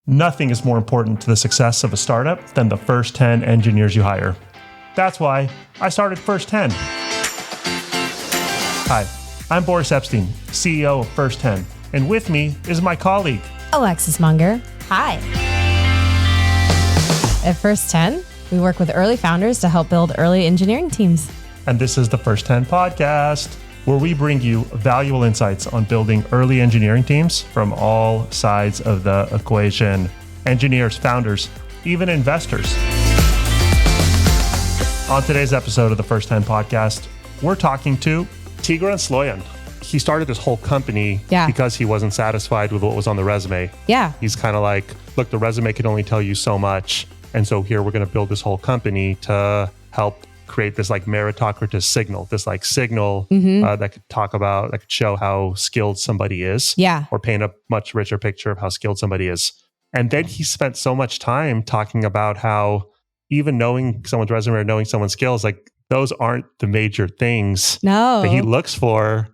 Nothing is more important to the success of a startup than the first 10 engineers you hire. That's why I started First 10. Hi, I'm Boris Epstein, CEO of First 10, and with me is my colleague, Alexis Munger. Hi. At First 10, we work with early founders to help build early engineering teams. And this is the First 10 podcast, where we bring you valuable insights on building early engineering teams from all sides of the equation. Engineers, founders, even investors. On today's episode of the First 10 podcast, we're talking to Tigran Sloyan. He started this whole company because he wasn't satisfied with what was on the resume. Yeah. He's kind of like, look, the resume can only tell you so much. And so here we're going to build this whole company to help create this like meritocratic signal, this like signal that could show how skilled somebody is, or paint a much richer picture of how skilled somebody is. And then he spent so much time talking about how even knowing someone's resume or knowing someone's skills, like those aren't the major things that he looks for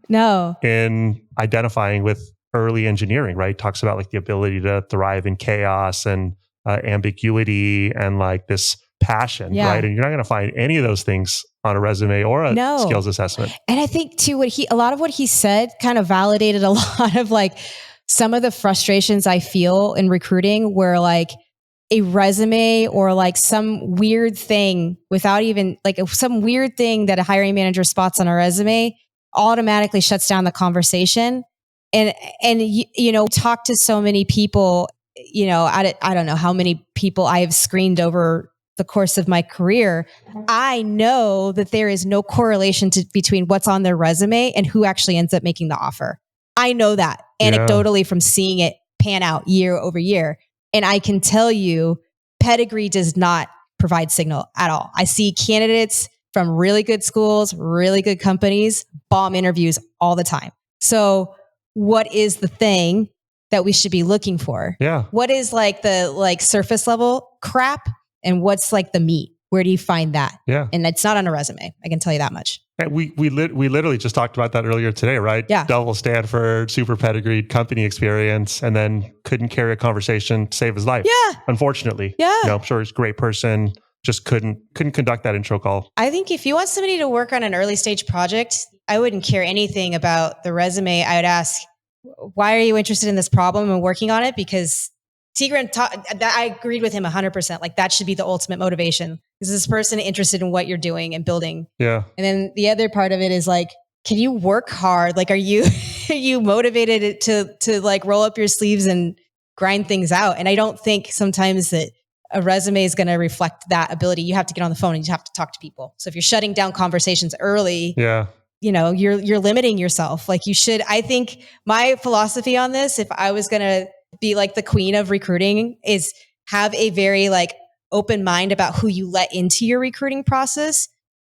in identifying with early engineering, right? Talks about like the ability to thrive in chaos and ambiguity and like this passion, right? And you're not going to find any of those things on a resume or a skills assessment. And I think too, a lot of what he said kind of validated a lot of like some of the frustrations I feel in recruiting, where like a resume or like some weird thing without even like some weird thing that a hiring manager spots on a resume automatically shuts down the conversation. And you know, talk to so many people, you know, I don't know how many people I have screened over the course of my career. I know that there is no correlation between what's on their resume and who actually ends up making the offer. I know that anecdotally from seeing it pan out year over year. And I can tell you, pedigree does not provide signal at all. I see candidates from really good schools, really good companies, bomb interviews all the time. So what is the thing that we should be looking for? Yeah. What is like the like surface level crap? And what's like the meat? Where do you find that? Yeah. And it's not on a resume. I can tell you that much. And we literally just talked about that earlier today, right? Yeah. Double Stanford, super pedigreed company experience, and then couldn't carry a conversation to save his life. Yeah. Unfortunately. Yeah. You know, I'm sure he's a great person, just couldn't conduct that intro call. I think if you want somebody to work on an early stage project, I wouldn't care anything about the resume. I would ask, why are you interested in this problem and working on it? Because Tigran, I agreed with him 100%. Like that should be the ultimate motivation. Is this person interested in what you're doing and building? Yeah. And then the other part of it is like, can you work hard? Like, are you motivated to like roll up your sleeves and grind things out? And I don't think sometimes that a resume is going to reflect that ability. You have to get on the phone and you have to talk to people. So if you're shutting down conversations early, you know, you're limiting yourself. Like you should. I think my philosophy on this, if I was going to be like the queen of recruiting, is have a very like open mind about who you let into your recruiting process,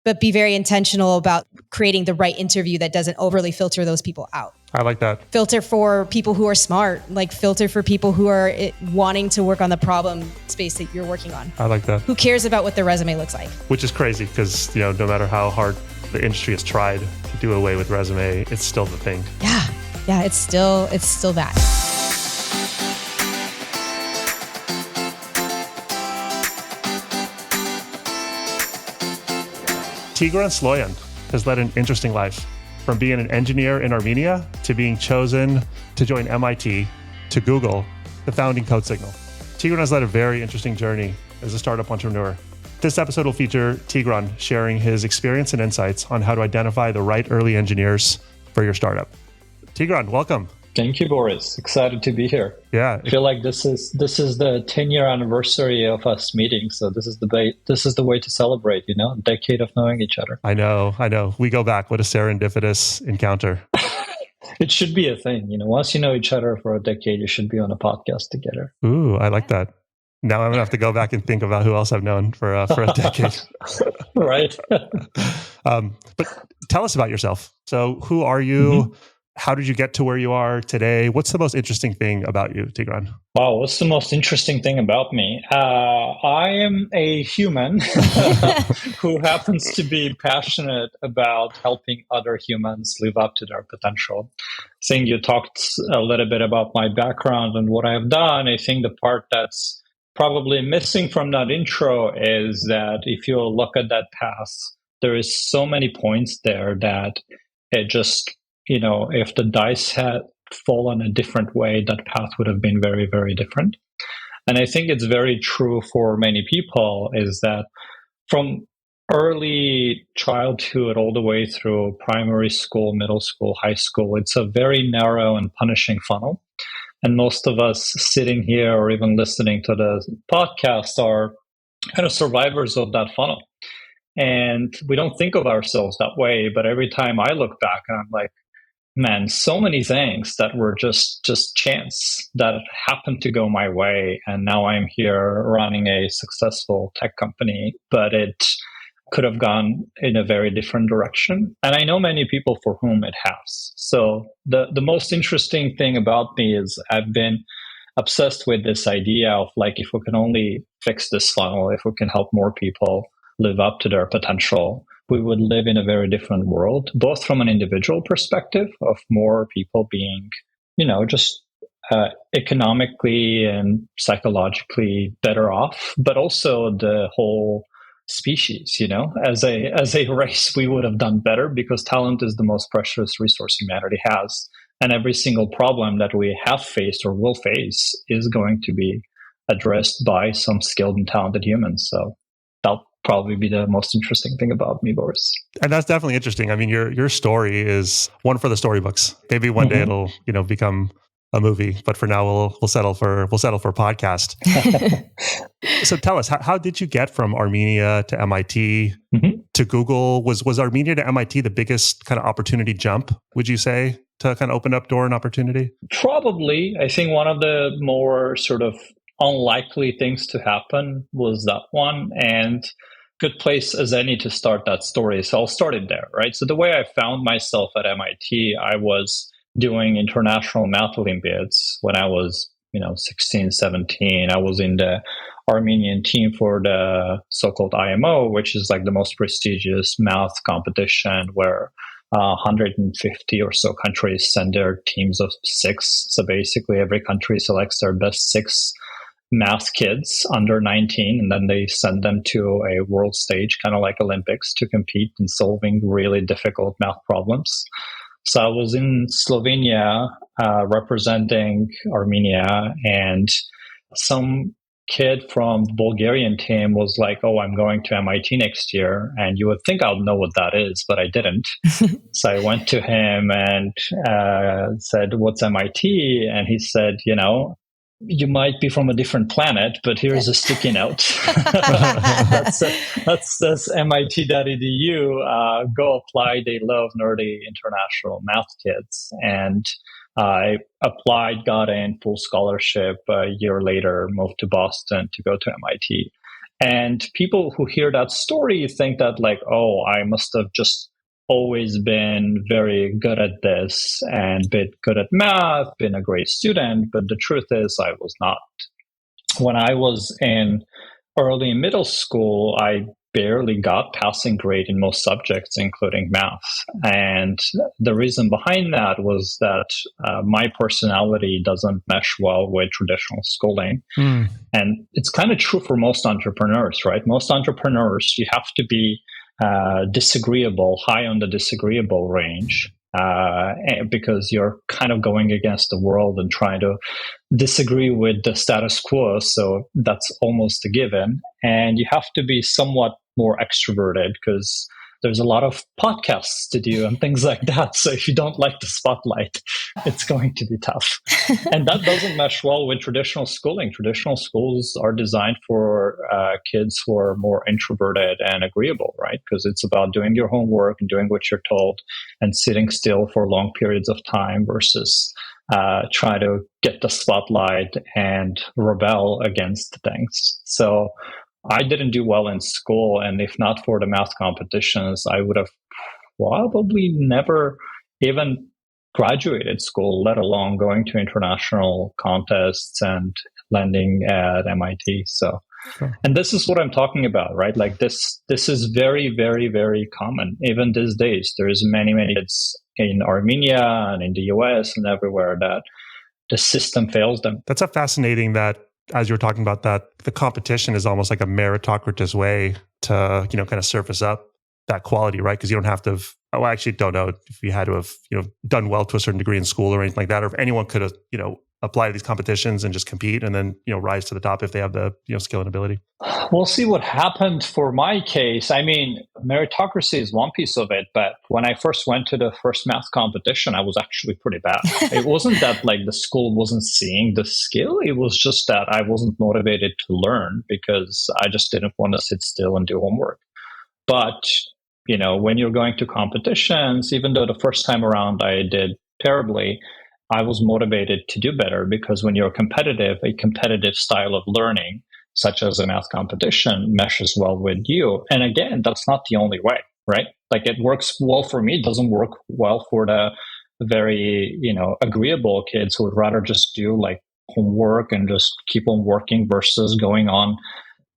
but be very intentional about creating the right interview that doesn't overly filter those people out. I like that. Filter for people who are smart, like filter for people who are wanting to work on the problem space that you're working on. I like that. Who cares about what their resume looks like? Which is crazy because, you know, no matter how hard the industry has tried to do away with resume, it's still the thing. Yeah, it's still that. Tigran Sloyan has led an interesting life, from being an engineer in Armenia to being chosen to join MIT to Google, the founding CodeSignal. Tigran has led a very interesting journey as a startup entrepreneur. This episode will feature Tigran sharing his experience and insights on how to identify the right early engineers for your startup. Tigran, welcome. Thank you, Boris. Excited to be here. Yeah. I feel like this is the 10-year anniversary of us meeting. So this is the way to celebrate, you know, a decade of knowing each other. I know. We go back. What a serendipitous encounter. It should be a thing. You know, once you know each other for a decade, you should be on a podcast together. Ooh, I like that. Now I'm going to have to go back and think about who else I've known for a decade. Right. But tell us about yourself. So who are you? how did you get to where you are today? What's the most interesting thing about you, Tigran? Wow, what's the most interesting thing about me? I am a human who happens to be passionate about helping other humans live up to their potential. I think you talked a little bit about my background and what I've done. I think the part that's probably missing from that intro is that if you look at that path, there is so many points there that it just, if the dice had fallen a different way, that path would have been very, very different. And I think it's very true for many people is that from early childhood all the way through primary school, middle school, high school, it's a very narrow and punishing funnel. And most of us sitting here or even listening to the podcast are kind of survivors of that funnel. And we don't think of ourselves that way. But every time I look back, I'm like, man, so many things that were just chance that happened to go my way. And now I'm here running a successful tech company, but it could have gone in a very different direction. And I know many people for whom it has. So the most interesting thing about me is I've been obsessed with this idea of like, if we can only fix this funnel, if we can help more people live up to their potential, we would live in a very different world, both from an individual perspective of more people being, just economically and psychologically better off, but also the whole species, as a race, we would have done better because talent is the most precious resource humanity has. And every single problem that we have faced or will face is going to be addressed by some skilled and talented humans. So that'll probably be the most interesting thing about me, Boris. And that's definitely interesting. I mean, your story is one for the storybooks. Maybe one day it'll, become a movie, but for now we'll settle for podcast. So tell us, how did you get from Armenia to MIT to Google? Was Armenia to MIT the biggest kind of opportunity jump, would you say, to kind of open up door and opportunity? Probably. I think one of the more sort of unlikely things to happen was that one, and good place as any to start that story. So I'll start it there, right? So the way I found myself at MIT, I was doing international math Olympiads when I was, 16, 17. I was in the Armenian team for the so-called IMO, which is like the most prestigious math competition where 150 or so countries send their teams of 6. So basically every country selects their best 6 math kids under 19, and then they send them to a world stage, kind of like Olympics, to compete in solving really difficult math problems. So I was in Slovenia representing Armenia, and some kid from the Bulgarian team was like, "Oh, I'm going to MIT next year." And you would think I'd know what that is, but I didn't. So I went to him and said, "What's MIT?" And he said, "You might be from a different planet, but here's a sticky note. That says MIT.edu. Go apply. They love nerdy international math kids." And I applied, got in full scholarship. A year later, moved to Boston to go to MIT. And people who hear that story think that like, oh, I must have just always been very good at this and been good at math, been a great student. But the truth is I was not. When I was in early middle school, I barely got passing grade in most subjects, including math. And the reason behind that was that my personality doesn't mesh well with traditional schooling. And it's kind of true for most entrepreneurs, right? Most entrepreneurs, you have to be disagreeable, high on the disagreeable range, because you're kind of going against the world and trying to disagree with the status quo. So that's almost a given. And you have to be somewhat more extroverted because there's a lot of podcasts to do and things like that. So if you don't like the spotlight, it's going to be tough. And that doesn't mesh well with traditional schooling. Traditional schools are designed for kids who are more introverted and agreeable, right? Because it's about doing your homework and doing what you're told and sitting still for long periods of time versus try to get the spotlight and rebel against things. So I didn't do well in school, and if not for the math competitions, I would have probably never even graduated school, let alone going to international contests and landing at MIT. So, and this is what I'm talking about, right? Like this is very, very, very common. Even these days, there's many kids in Armenia and in the US and everywhere that the system fails them. That's a fascinating that, as you're talking about that, the competition is almost like a meritocratic way to, kind of surface up that quality, right? Because you don't have to I actually don't know if you had to have, done well to a certain degree in school or anything like that, or if anyone could have, apply to these competitions and just compete and then, rise to the top if they have the, skill and ability. We'll see what happened for my case. I mean, meritocracy is one piece of it, but when I first went to the first math competition, I was actually pretty bad. It wasn't that like the school wasn't seeing the skill. It was just that I wasn't motivated to learn because I just didn't want to sit still and do homework. But, when you're going to competitions, even though the first time around I did terribly, I was motivated to do better because when you're competitive, a competitive style of learning, such as a math competition, meshes well with you. And again, that's not the only way, right? Like it works well for me, it doesn't work well for the very, agreeable kids who would rather just do like homework and just keep on working versus going on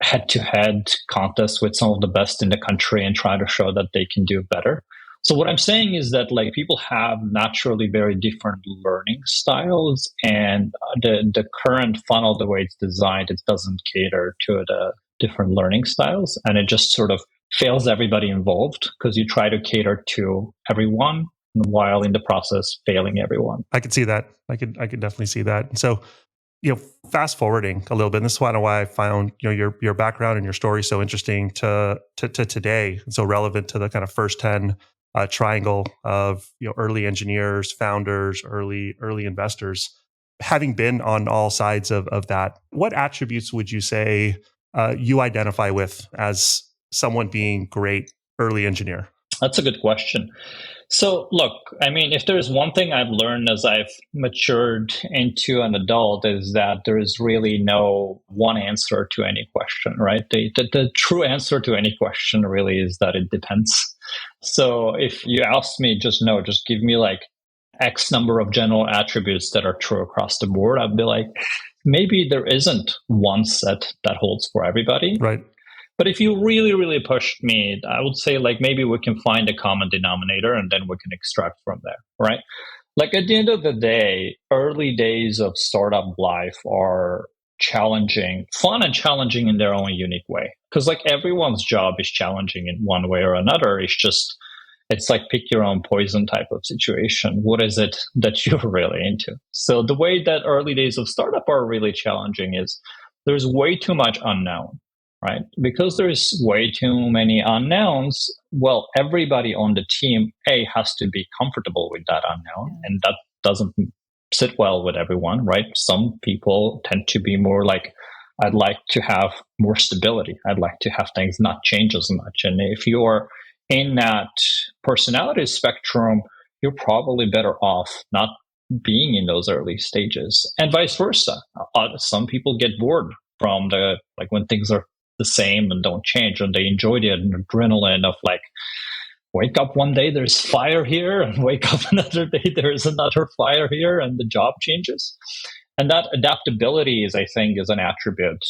head-to-head contests with some of the best in the country and try to show that they can do better. So what I'm saying is that like people have naturally very different learning styles, and the current funnel, the way it's designed, it doesn't cater to the different learning styles, and it just sort of fails everybody involved because you try to cater to everyone while in the process failing everyone. I could see that. I could definitely see that. So, fast forwarding a little bit, and this is why I found your background and your story so interesting to today, and so relevant to the kind of first 10 triangle of early engineers, founders, early investors. Having been on all sides of that, what attributes would you say you identify with as someone being great early engineer? That's a good question. So look, I mean, if there's one thing I've learned as I've matured into an adult is that there is really no one answer to any question, right? The true answer to any question really is that it depends. So if you ask me, just give me like X number of general attributes that are true across the board, I'd be like, maybe there isn't one set that holds for everybody. Right. But if you really, really pushed me, I would say like maybe we can find a common denominator and then we can extract from there, right? Like at the end of the day, early days of startup life are challenging, fun and challenging in their own unique way. Because like everyone's job is challenging in one way or another. It's like pick your own poison type of situation. What is it that you're really into? So the way that early days of startup are really challenging is there's way too much unknown. Right? Because there's way too many unknowns, well, everybody on the team, has to be comfortable with that unknown. And that doesn't sit well with everyone, right? Some people tend to be more like, I'd like to have more stability. I'd like to have things not change as much. And if you're in that personality spectrum, you're probably better off not being in those early stages. And vice versa. Some people get bored from when things are the same and don't change, and they enjoy the adrenaline of like wake up one day there's fire here and wake up another day there's another fire here and the job changes. And that adaptability is an attribute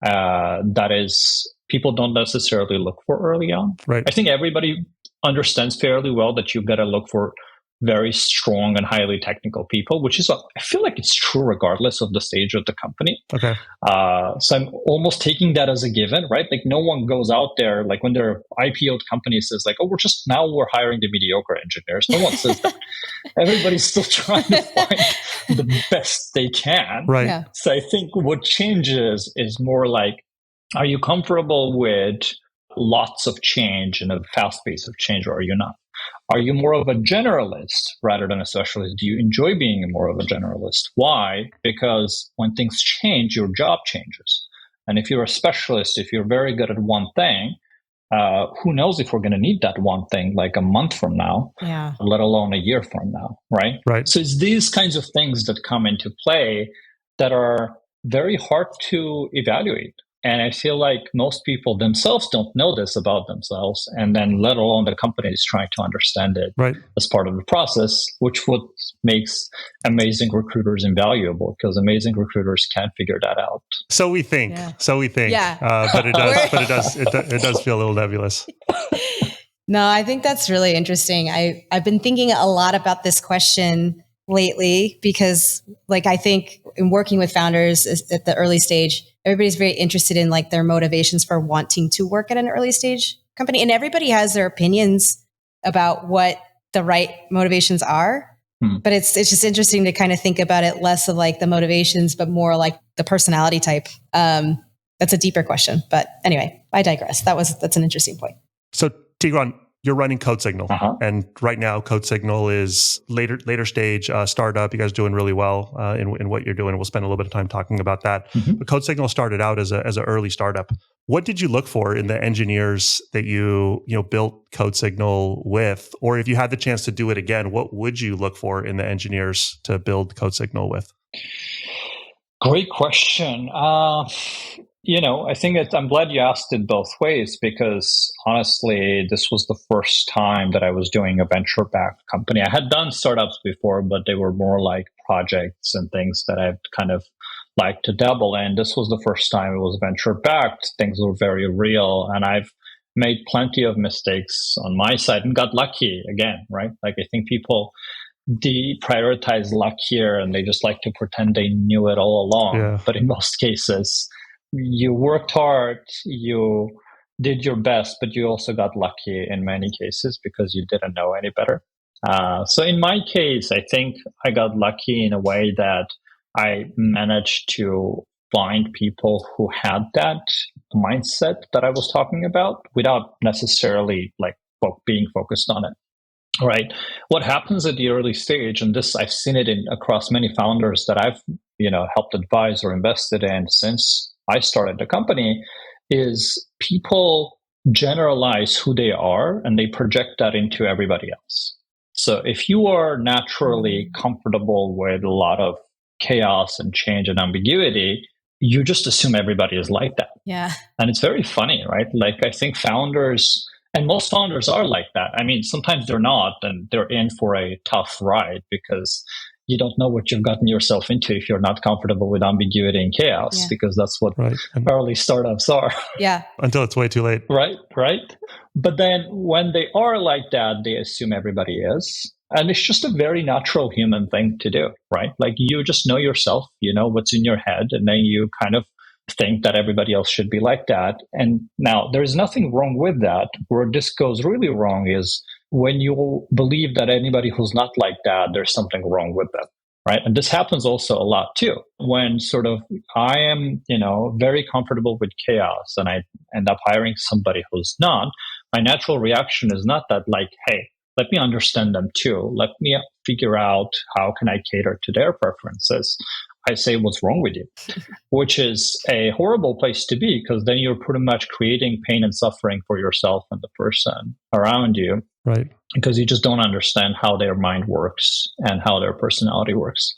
that is people don't necessarily look for early on. Right. I think everybody understands fairly well that you've got to look for very strong and highly technical people, which is, I feel like it's true regardless of the stage of the company. Okay. So I'm almost taking that as a given, right? Like no one goes out there, like when they're IPO'd companies says like, oh, we're hiring the mediocre engineers. No one says that. Everybody's still trying to find the best they can. Right. Yeah. So I think what changes is more like, are you comfortable with lots of change and a fast pace of change, or are you not? Are you more of a generalist rather than a specialist? Do you enjoy being more of a generalist? Why? Because when things change, your job changes. And if you're a specialist, if you're very good at one thing, who knows if we're going to need that one thing like a month from now, let alone a year from now, right? Right. So it's these kinds of things that come into play that are very hard to evaluate. And I feel like most people themselves don't know this about themselves, and then let alone the company is trying to understand it as part of the process, which what makes amazing recruiters invaluable, because amazing recruiters can't figure that out. So we think. Yeah. But it does feel a little nebulous. No, I think that's really interesting. I've been thinking a lot about this question lately because, like, I think in working with founders at the early stage, everybody's very interested in like their motivations for wanting to work at an early stage company, and everybody has their opinions about what the right motivations are. But it's just interesting to kind of think about it less of like the motivations, but more like the personality type. That's a deeper question. But anyway, I digress. That's an interesting point. So Tigran, you're running CodeSignal, and right now CodeSignal is later stage startup. You guys are doing really well in what you're doing. We'll spend a little bit of time talking about that. But CodeSignal started out as an early startup. What did you look for in the engineers that you built CodeSignal with, or if you had the chance to do it again, what would you look for in the engineers to build CodeSignal with? Great question. I think I'm glad you asked it both ways, because honestly, this was the first time that I was doing a venture-backed company. I had done startups before, but they were more like projects and things that I've kind of liked to dabble in. This was the first time it was venture-backed. Things were very real, and I've made plenty of mistakes on my side and got lucky again, right? Like, I think people deprioritize luck here, and they just like to pretend they knew it all along. Yeah. But in most cases, you worked hard, you did your best, but you also got lucky in many cases because you didn't know any better. So in my case, I think I got lucky in a way that I managed to find people who had that mindset that I was talking about without necessarily like being focused on it. Right. What happens at the early stage, and this I've seen it across many founders that I've helped advise or invested in since I started the company, is people generalize who they are and they project that into everybody else. So if you are naturally comfortable with a lot of chaos and change and ambiguity, you just assume everybody is like that. Yeah. And it's very funny, right? Like, I think founders, and most founders are like that. I mean, sometimes they're not, and they're in for a tough ride because you don't know what you've gotten yourself into if you're not comfortable with ambiguity and chaos, because that's what early startups are. Yeah. Until it's way too late. Right. But then when they are like that, they assume everybody is. And it's just a very natural human thing to do, right? Like, you just know yourself, you know what's in your head, and then you kind of think that everybody else should be like that. And now there's nothing wrong with that. Where this goes really wrong is when you believe that anybody who's not like that, there's something wrong with them, right? And this happens also a lot too. When sort of I am, very comfortable with chaos and I end up hiring somebody who's not, my natural reaction is not that like, hey, let me understand them too. Let me figure out how can I cater to their preferences. I say, what's wrong with you? Which is a horrible place to be, because then you're pretty much creating pain and suffering for yourself and the person around you. Right. Because you just don't understand how their mind works and how their personality works.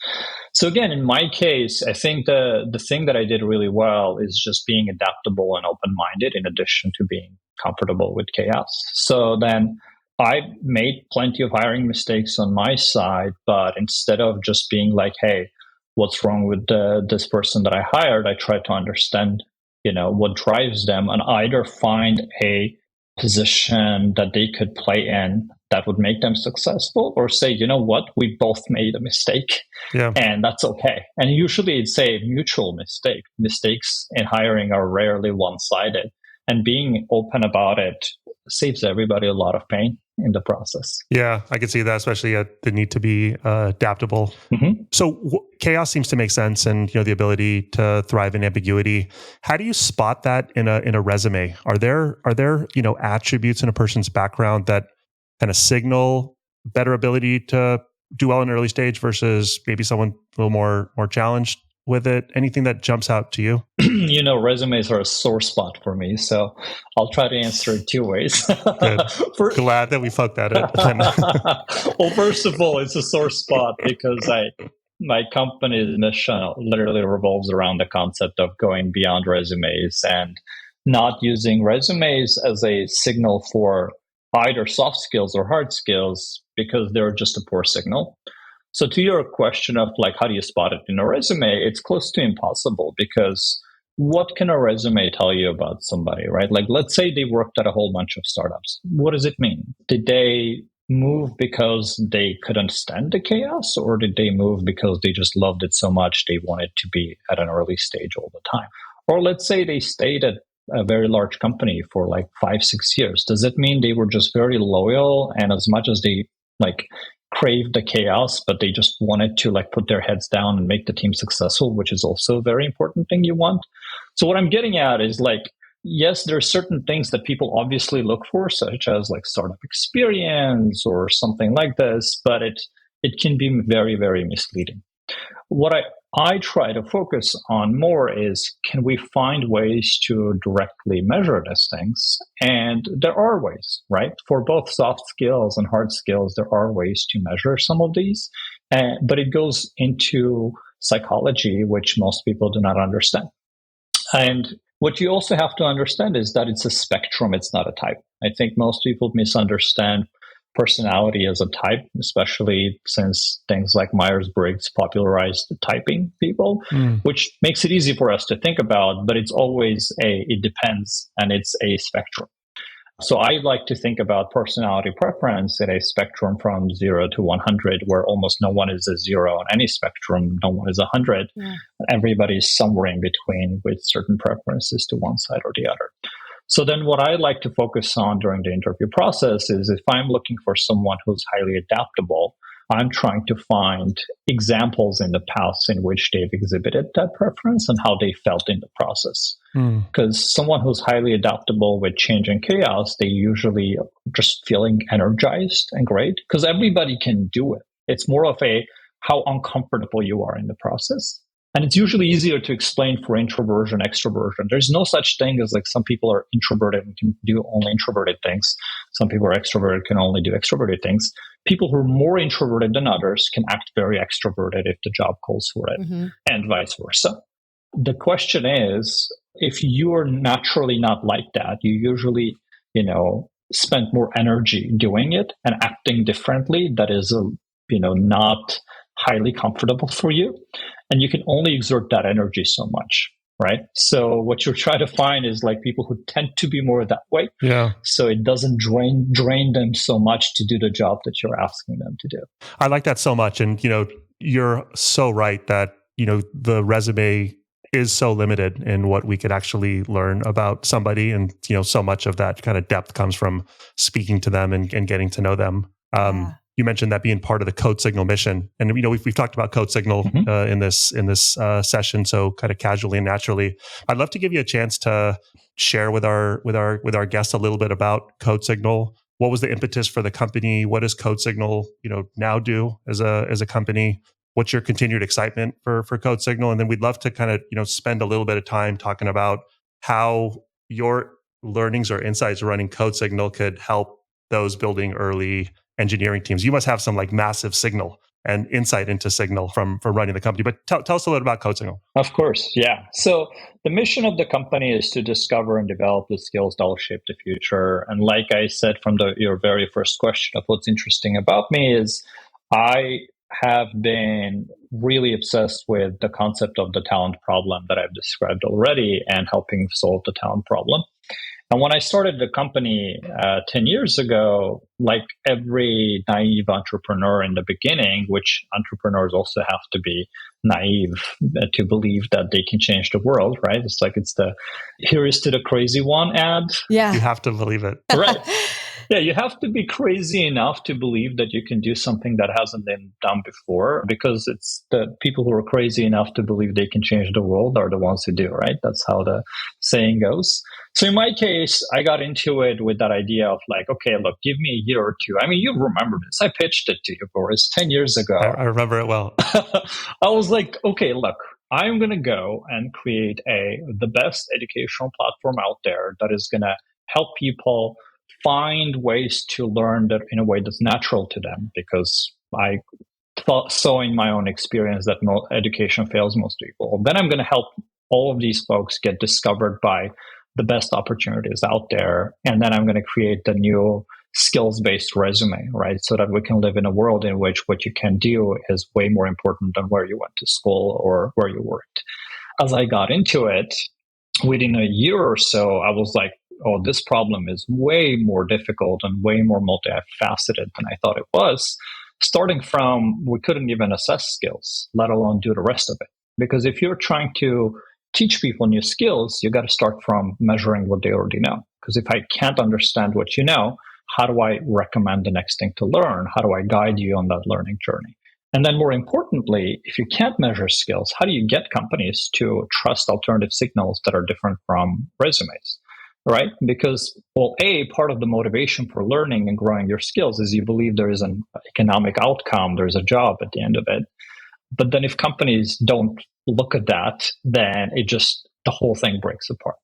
So again, in my case, I think the thing that I did really well is just being adaptable and open-minded in addition to being comfortable with chaos. So then I made plenty of hiring mistakes on my side, but instead of just being like, hey, what's wrong with this person that I hired, I tried to understand, what drives them, and either find a position that they could play in that would make them successful, or say, you know what, we both made a mistake, and that's okay. And usually it's a mutual mistake. Mistakes in hiring are rarely one-sided, and being open about it saves everybody a lot of pain in the process. Yeah, I can see that, especially the need to be adaptable. Mm-hmm. So chaos seems to make sense, and the ability to thrive in ambiguity. How do you spot that in a resume? Are there attributes in a person's background that kind of signal better ability to do well in an early stage versus maybe someone a little more challenged with it? Anything that jumps out to you? Resumes are a sore spot for me, so I'll try to answer it two ways. Good. Glad that we fucked that up. Well, first of all, it's a sore spot because My company's mission literally revolves around the concept of going beyond resumes and not using resumes as a signal for either soft skills or hard skills because they're just a poor signal. So to your question of like, how do you spot it in a resume? It's close to impossible because what can a resume tell you about somebody, right? Like, let's say they worked at a whole bunch of startups. What does it mean? Did they move because they couldn't stand the chaos, or did they move because they just loved it so much they wanted to be at an early stage all the time? Or let's say they stayed at a very large company for like 5-6 years. Does it mean they were just very loyal, and as much as they like craved the chaos, but they just wanted to like put their heads down and make the team successful, which is also a very important thing you want? So what I'm getting at is like, yes, there are certain things that people obviously look for, such as like startup experience or something like this, but it can be very, very misleading. What I try to focus on more is, can we find ways to directly measure these things? And there are ways, right? For both soft skills and hard skills, there are ways to measure some of these, but it goes into psychology, which most people do not understand. And what you also have to understand is that it's a spectrum, it's not a type. I think most people misunderstand personality as a type, especially since things like Myers-Briggs popularized typing people, which makes it easy for us to think about, but it's always it depends, and it's a spectrum. So I like to think about personality preference in a spectrum from 0 to 100, where almost no one is a 0 on any spectrum, no one is 100. Yeah. Everybody's somewhere in between with certain preferences to one side or the other. So then what I like to focus on during the interview process is, if I'm looking for someone who's highly adaptable, I'm trying to find examples in the past in which they've exhibited that preference and how they felt in the process. Because someone who's highly adaptable with change and chaos, they usually just feeling energized and great, because everybody can do it. It's more of a how uncomfortable you are in the process. And it's usually easier to explain for introversion, extroversion. There's no such thing as like some people are introverted and can do only introverted things. Some people are extroverted, can only do extroverted things. People who are more introverted than others can act very extroverted if the job calls for it, and vice versa. The question is, if you are naturally not like that, you usually, spend more energy doing it and acting differently. That is, not highly comfortable for you. And you can only exert that energy so much, right? So what you're trying to find is like people who tend to be more that way. Yeah. So it doesn't drain them so much to do the job that you're asking them to do. I like that so much. And, you're so right that, the resume is so limited in what we could actually learn about somebody. And, so much of that kind of depth comes from speaking to them and getting to know them. You mentioned that being part of the CodeSignal mission, and we've talked about CodeSignal in this session, so kind of casually and naturally. I'd love to give you a chance to share with our guests a little bit about CodeSignal. What was the impetus for the company? What does CodeSignal now do as a company? What's your continued excitement for CodeSignal? And then we'd love to kind of spend a little bit of time talking about how your learnings or insights running CodeSignal could help those building early engineering teams. You must have some like massive signal and insight into signal from running the company. But tell us a little bit about CodeSignal. Of course, yeah. So the mission of the company is to discover and develop the skills that will shape the future. And like I said from your very first question of what's interesting about me is, I have been really obsessed with the concept of the talent problem that I've described already and helping solve the talent problem. And when I started the company 10 years ago, like every naive entrepreneur in the beginning, which entrepreneurs also have to be naive to believe that they can change the world, right? It's like it's the "here is to the crazy one" ad. Yeah. You have to believe it. Right. Yeah, you have to be crazy enough to believe that you can do something that hasn't been done before, because it's the people who are crazy enough to believe they can change the world are the ones who do, right? That's how the saying goes. So in my case, I got into it with that idea of like, okay, look, give me a year or two. I mean, you remember this. I pitched it to you, Boris, 10 years ago. I remember it well. I was like, okay, look, I'm going to go and create the best educational platform out there that is going to help people find ways to learn that in a way that's natural to them, because I sowing my own experience that education fails most people. Then I'm going to help all of these folks get discovered by the best opportunities out there. And then I'm going to create the new skills-based resume, right? So that we can live in a world in which what you can do is way more important than where you went to school or where you worked. As I got into it, within a year or so, I was like, oh, this problem is way more difficult and way more multifaceted than I thought it was. Starting from, we couldn't even assess skills, let alone do the rest of it. Because if you're trying to teach people new skills, you got to start from measuring what they already know. Because if I can't understand what you know, how do I recommend the next thing to learn? How do I guide you on that learning journey? And then more importantly, if you can't measure skills, how do you get companies to trust alternative signals that are different from resumes? Right? Because, well, part of the motivation for learning and growing your skills is you believe there is an economic outcome, there's a job at the end of it. But then if companies don't look at that, then the whole thing breaks apart.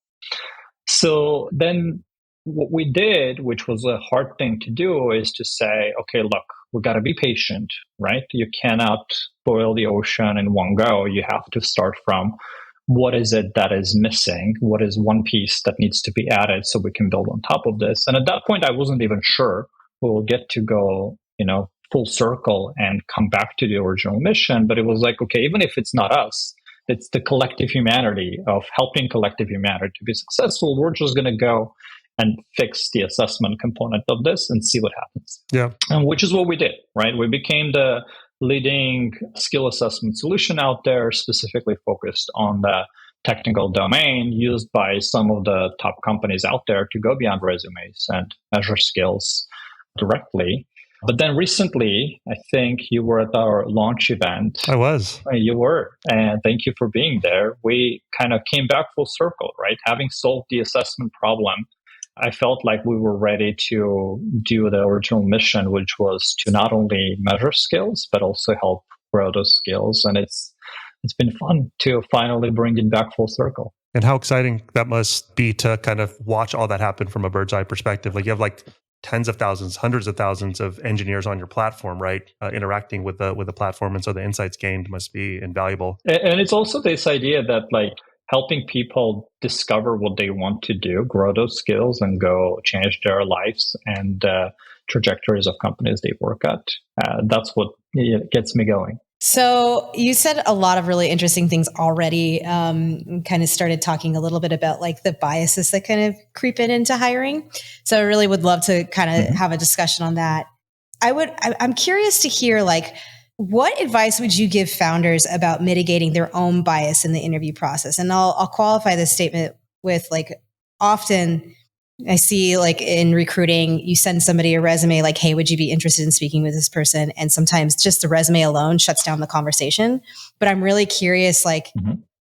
So then what we did, which was a hard thing to do, is to say, okay, look, we got to be patient, right? You cannot boil the ocean in one go. You have to start from what is it that is missing? What is one piece that needs to be added so we can build on top of this? And at that point, I wasn't even sure we will get to go, full circle and come back to the original mission. But it was like, okay, even if it's not us, it's the collective humanity of helping collective humanity to be successful. We're just going to go and fix the assessment component of this and see what happens. Yeah. And which is what we did, right? We became the leading skill assessment solution out there, specifically focused on the technical domain, used by some of the top companies out there to go beyond resumes and measure skills directly. But then recently, I think you were at our launch event. I was. You were. And thank you for being there. We kind of came back full circle, right? Having solved the assessment problem, I felt like we were ready to do the original mission, which was to not only measure skills, but also help grow those skills. And it's been fun to finally bring it back full circle. And how exciting that must be to kind of watch all that happen from a bird's eye perspective. Like you have like tens of thousands, hundreds of thousands of engineers on your platform, right? Interacting with the platform. And so the insights gained must be invaluable. And it's also this idea that like helping people discover what they want to do, grow those skills and go change their lives and trajectories of companies they work at. That's what gets me going. So you said a lot of really interesting things already. Kind of started talking a little bit about like the biases that kind of creep into hiring. So I really would love to kind of have a discussion on that. I'm curious to hear like, what advice would you give founders about mitigating their own bias in the interview process? And I'll qualify this statement with like, often I see like in recruiting, you send somebody a resume like, hey, would you be interested in speaking with this person? And sometimes just the resume alone shuts down the conversation. But I'm really curious, like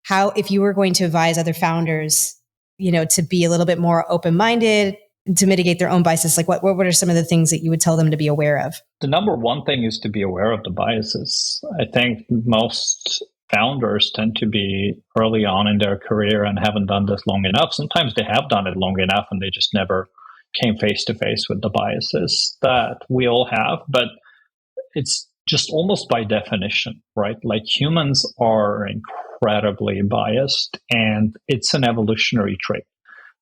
how, if you were going to advise other founders, to be a little bit more open-minded, to mitigate their own biases, like what are some of the things that you would tell them to be aware of? The number one thing is to be aware of the biases. I think most founders tend to be early on in their career and haven't done this long enough. Sometimes they have done it long enough and they just never came face to face with the biases that we all have. But it's just almost by definition, right? Like humans are incredibly biased and it's an evolutionary trait.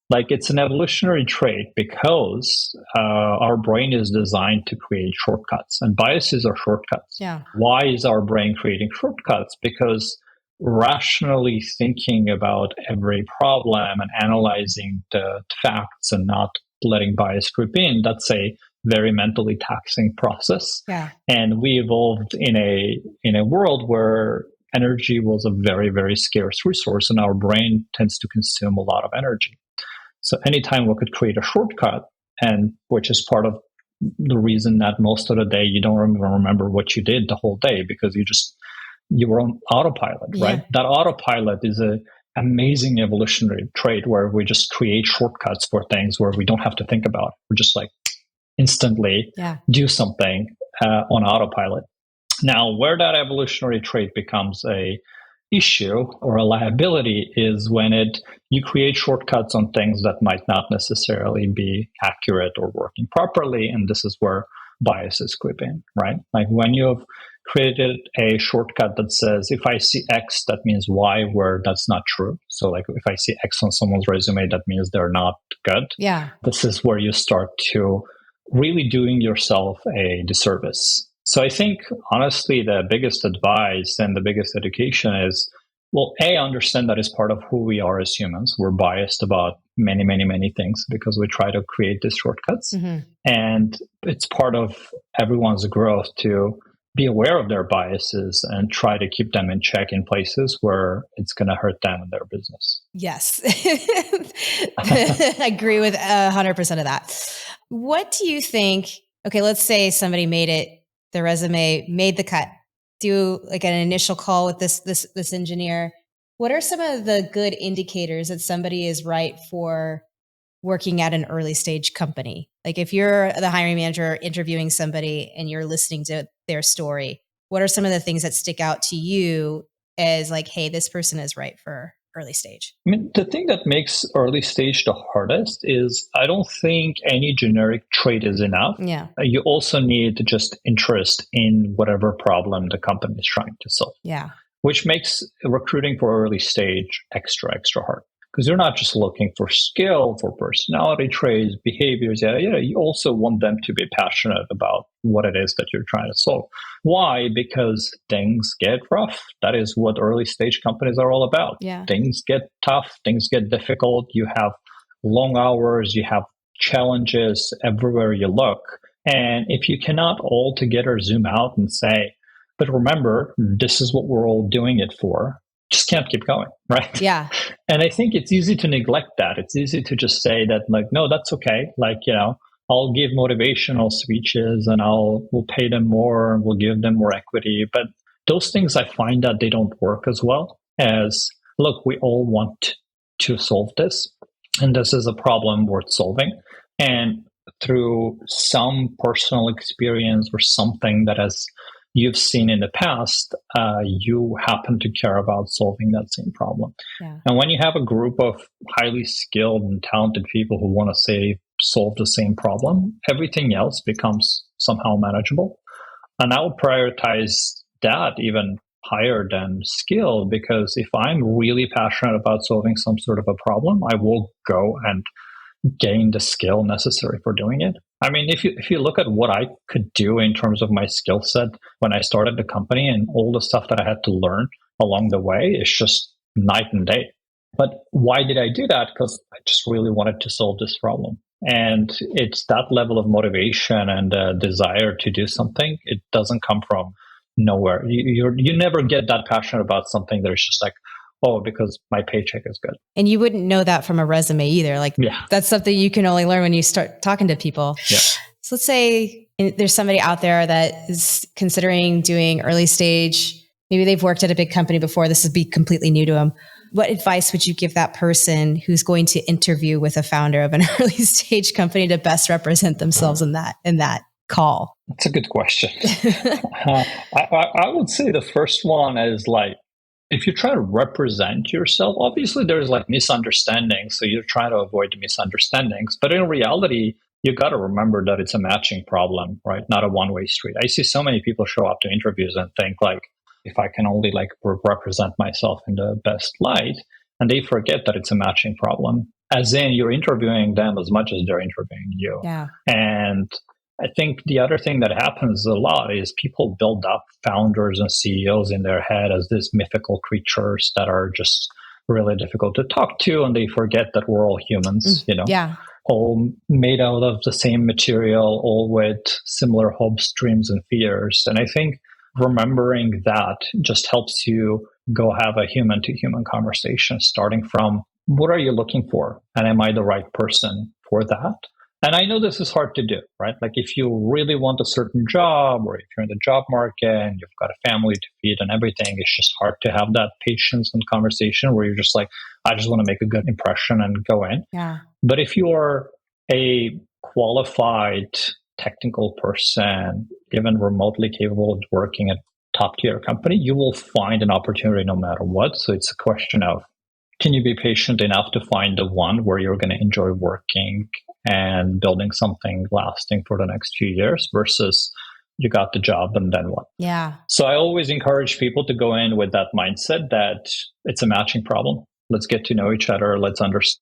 Like it's an evolutionary trait because our brain is designed to create shortcuts and biases are shortcuts. Yeah. Why is our brain creating shortcuts? Because rationally thinking about every problem and analyzing the facts and not letting bias creep in, that's a very mentally taxing process. Yeah. And we evolved in a world where energy was a very, very scarce resource and our brain tends to consume a lot of energy. So anytime we could create a shortcut, and which is part of the reason that most of the day you don't even remember what you did the whole day because you were on autopilot, right? That autopilot is an amazing evolutionary trait where we just create shortcuts for things where we don't have to think about it. We're just like instantly do something on autopilot. Now, where that evolutionary trait becomes a issue or a liability is when you create shortcuts on things that might not necessarily be accurate or working properly, and this is where biases creep in, right? Like when you've created a shortcut that says, if I see X, that means Y, where that's not true. So like if I see X on someone's resume, that means they're not good. Yeah. This is where you start to really doing yourself a disservice. So I think, honestly, the biggest advice and the biggest education is, well, A, understand that is part of who we are as humans. We're biased about many, many, many things because we try to create these shortcuts. And it's part of everyone's growth to be aware of their biases and try to keep them in check in places where it's going to hurt them and their business. Yes. I agree with 100% of that. What do you think? Okay, let's say somebody made it, the resume made the cut, do like an initial call with this engineer. What are some of the good indicators that somebody is right for working at an early stage company? Like if you're the hiring manager interviewing somebody and you're listening to their story, what are some of the things that stick out to you as like, hey, this person is right for early stage? I mean, the thing that makes early stage the hardest is I don't think any generic trait is enough. Yeah. You also need just interest in whatever problem the company is trying to solve. Yeah. Which makes recruiting for early stage extra hard. Because you're not just looking for skill, for personality traits, behaviors. You also want them to be passionate about what it is that you're trying to solve. Why? Because things get rough. That is what early stage companies are all about. Yeah. Things get tough. Things get difficult. You have long hours. You have challenges everywhere you look. And if you cannot altogether zoom out and say, but remember, this is what we're all doing it for, just can't keep going, right? Yeah. And I think it's easy to neglect that. It's easy to just say that, like, no, that's okay. Like, I'll give motivational speeches and we'll pay them more and we'll give them more equity. But those things, I find that they don't work as well as, look, we all want to solve this. And this is a problem worth solving. And through some personal experience or something that you've seen in the past, you happen to care about solving that same problem. Yeah. And when you have a group of highly skilled and talented people who want to solve the same problem, everything else becomes somehow manageable. And I would prioritize that even higher than skill, because if I'm really passionate about solving some sort of a problem, I will go and gain the skill necessary for doing it. I mean, if you look at what I could do in terms of my skill set when I started the company and all the stuff that I had to learn along the way, it's just night and day. But why did I do that? Because I just really wanted to solve this problem. And it's that level of motivation and desire to do something. It doesn't come from nowhere. You never get that passionate about something that is just like, oh, because my paycheck is good. And you wouldn't know that from a resume either. Like, that's something you can only learn when you start talking to people. Yeah. So let's say there's somebody out there that is considering doing early stage. Maybe they've worked at a big company before. This would be completely new to them. What advice would you give that person who's going to interview with a founder of an early stage company to best represent themselves in that call? That's a good question. I would say the first one is like, if you try to represent yourself, obviously there's like misunderstandings. So you're trying to avoid misunderstandings. But in reality, you got to remember that it's a matching problem, right? Not a one-way street. I see so many people show up to interviews and think like, if I can only like represent myself in the best light, and they forget that it's a matching problem. As in, you're interviewing them as much as they're interviewing you. Yeah. And I think the other thing that happens a lot is people build up founders and CEOs in their head as these mythical creatures that are just really difficult to talk to, and they forget that we're all humans, all made out of the same material, all with similar hopes, dreams, and fears. And I think remembering that just helps you go have a human-to-human conversation, starting from what are you looking for? And am I the right person for that? And I know this is hard to do, right? Like if you really want a certain job, or if you're in the job market and you've got a family to feed and everything, it's just hard to have that patience and conversation where you're just like, I just want to make a good impression and go in. Yeah. But if you're a qualified technical person, even remotely capable of working at top tier company, you will find an opportunity no matter what. So it's a question of, can you be patient enough to find the one where you're going to enjoy working and building something lasting for the next few years versus, you got the job, and then what? Yeah. So I always encourage people to go in with that mindset that it's a matching problem. Let's get to know each other. Let's understand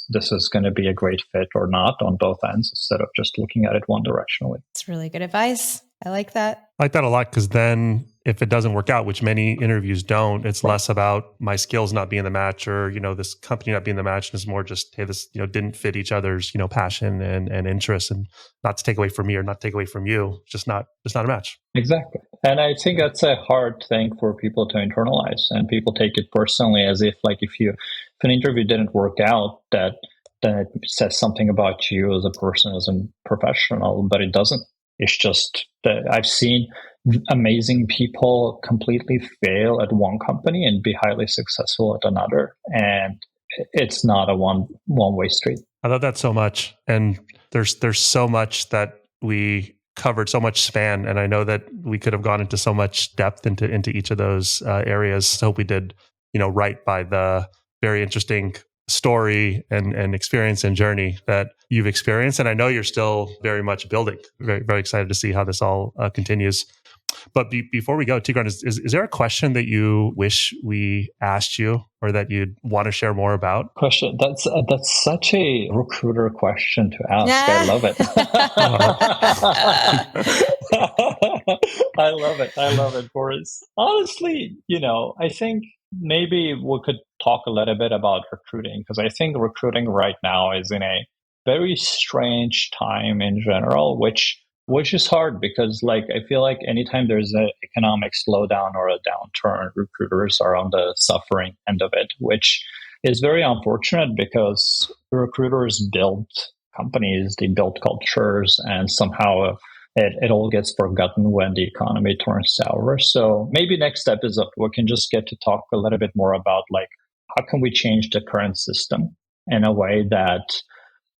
this is going to be a great fit or not on both ends, instead of just looking at it one directionally. It's really good advice. I like that. I like that a lot, because then if it doesn't work out, which many interviews don't, it's less about my skills not being the match, or, this company not being the match. It's more just, hey, this, didn't fit each other's, passion and interests, and not to take away from me or not take away from you. It's not a match. Exactly. And I think that's a hard thing for people to internalize, and people take it personally as if if an interview didn't work out, then it says something about you as a person, as a professional, but it doesn't. It's just that I've seen amazing people completely fail at one company and be highly successful at another. And it's not a one-way street. I love that so much. And there's so much that we covered, so much span. And I know that we could have gone into so much depth into each of those areas. So hope we did, right by the very interesting story and experience and journey that you've experienced. And I know you're still very much building. Very, very excited to see how this all continues. But before we go, Tigran, is there a question that you wish we asked you, or that you'd want to share more about? Question. That's such a recruiter question to ask. I love it. I love it, Boris. Honestly, I think maybe we could talk a little bit about recruiting, because I think recruiting right now is in a very strange time in general, which is hard, because I feel like anytime there's an economic slowdown or a downturn, recruiters are on the suffering end of it, which is very unfortunate, because recruiters build companies, they build cultures, and somehow it all gets forgotten when the economy turns sour. So maybe next episode, we can just get to talk a little bit more about how can we change the current system in a way that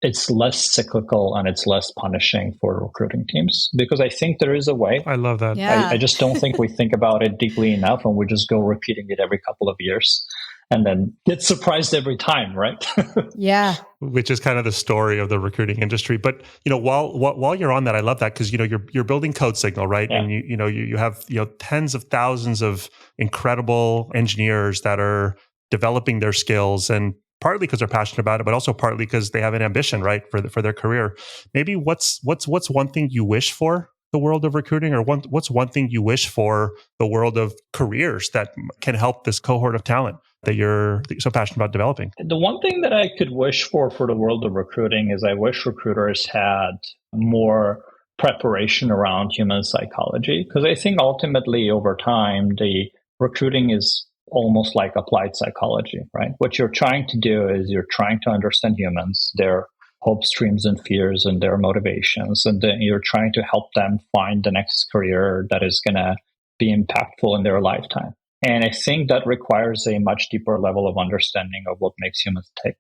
it's less cyclical and it's less punishing for recruiting teams, because I think there is a way. I love that. Yeah. I just don't think we think about it deeply enough, and we just go repeating it every couple of years and then get surprised every time, right? Yeah. Which is kind of the story of the recruiting industry. But while you're on that, I love that, because you're building CodeSignal, right? Yeah. And you have tens of thousands of incredible engineers that are developing their skills, and partly because they're passionate about it, but also partly because they have an ambition, right, for their career. Maybe what's one thing you wish for the world of recruiting, or what's one thing you wish for the world of careers that can help this cohort of talent that you're so passionate about developing? The one thing that I could wish for the world of recruiting is I wish recruiters had more preparation around human psychology, because I think ultimately over time, the recruiting is almost like applied psychology, right? What you're trying to do is you're trying to understand humans, their hopes, dreams, and fears, and their motivations, and then you're trying to help them find the next career that is going to be impactful in their lifetime. And I think that requires a much deeper level of understanding of what makes humans tick.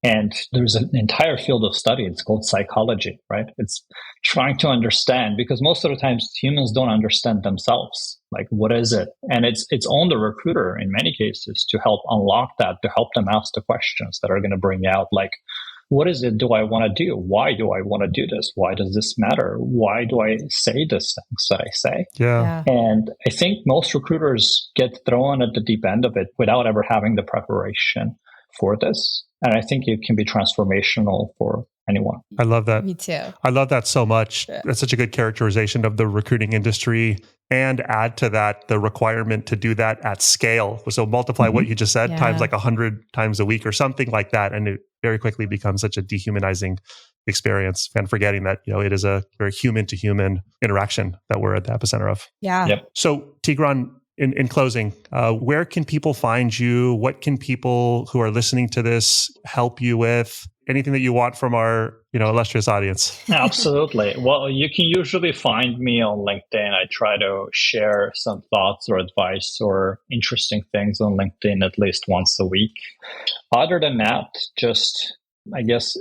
And there's an entire field of study. It's called psychology, right? It's trying to understand, because most of the times humans don't understand themselves. What is it? And it's on the recruiter in many cases to help unlock that, to help them ask the questions that are going to bring out, what is it do I want to do? Why do I want to do this? Why does this matter? Why do I say these things that I say? Yeah. And I think most recruiters get thrown at the deep end of it without ever having the preparation for this. And I think it can be transformational for anyone. I love that. Me too. I love that so much. Yeah. That's such a good characterization of the recruiting industry, and add to that the requirement to do that at scale. So multiply what you just said times 100 times a week or something like that. And it very quickly becomes such a dehumanizing experience, and forgetting that, it is a very human to human interaction that we're at the epicenter of. Yeah. Yep. So Tigran, in closing, where can people find you? What can people who are listening to this help you with? Anything that you want from our, illustrious audience? Absolutely. Well, you can usually find me on LinkedIn. I try to share some thoughts or advice or interesting things on LinkedIn at least once a week. Other than that, just, I guess,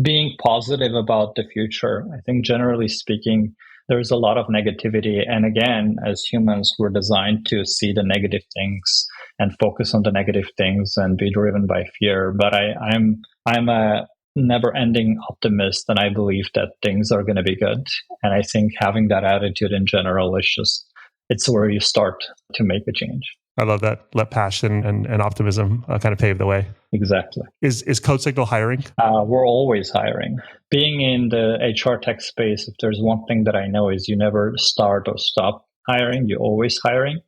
being positive about the future. I think generally speaking, there's a lot of negativity. And again, as humans, we're designed to see the negative things and focus on the negative things and be driven by fear. But I'm a never-ending optimist, and I believe that things are going to be good. And I think having that attitude in general is just, it's where you start to make a change. I love that. Let passion and optimism kind of pave the way. Exactly. Is CodeSignal hiring? We're always hiring. Being in the HR tech space, if there's one thing that I know is you never start or stop hiring, you're always hiring.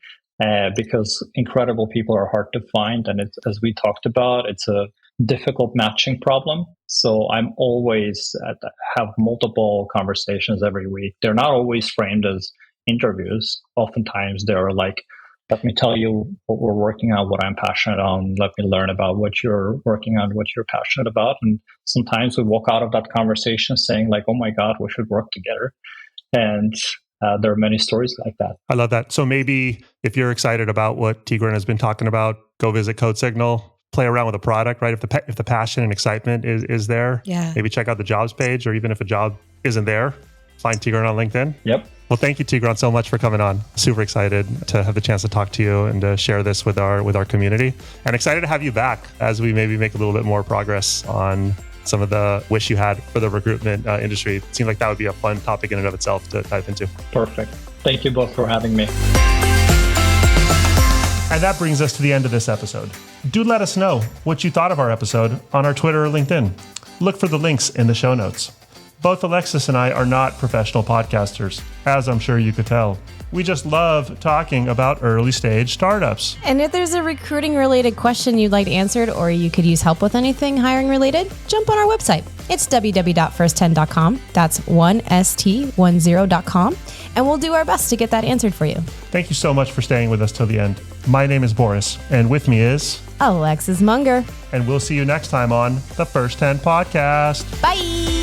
Because incredible people are hard to find. And it's, as we talked about, it's a difficult matching problem. So I'm always have multiple conversations every week. They're not always framed as interviews. Oftentimes they're like, let me tell you what we're working on, what I'm passionate on. Let me learn about what you're working on, what you're passionate about. And sometimes we walk out of that conversation saying like, oh my God, we should work together. And there are many stories like that. I love that. So maybe if you're excited about what Tigran has been talking about, go visit CodeSignal, play around with the product, right? If the passion and excitement is there, maybe check out the jobs page, or even if a job isn't there, find Tigran on LinkedIn. Yep. Well, thank you, Tigran, so much for coming on. Super excited to have the chance to talk to you and to share this with our community, and excited to have you back as we maybe make a little bit more progress on some of the wish you had for the recruitment industry. It seemed like that would be a fun topic in and of itself to dive into. Perfect. Thank you both for having me. And that brings us to the end of this episode. Do let us know what you thought of our episode on our Twitter or LinkedIn. Look for the links in the show notes. Both Alexis and I are not professional podcasters, as I'm sure you could tell. We just love talking about early stage startups. And if there's a recruiting related question you'd like answered, or you could use help with anything hiring related, jump on our website. It's www.first10.com. That's 1st10.com. And we'll do our best to get that answered for you. Thank you so much for staying with us till the end. My name is Boris, and with me is Alexis Munger. And we'll see you next time on the First 10 Podcast. Bye.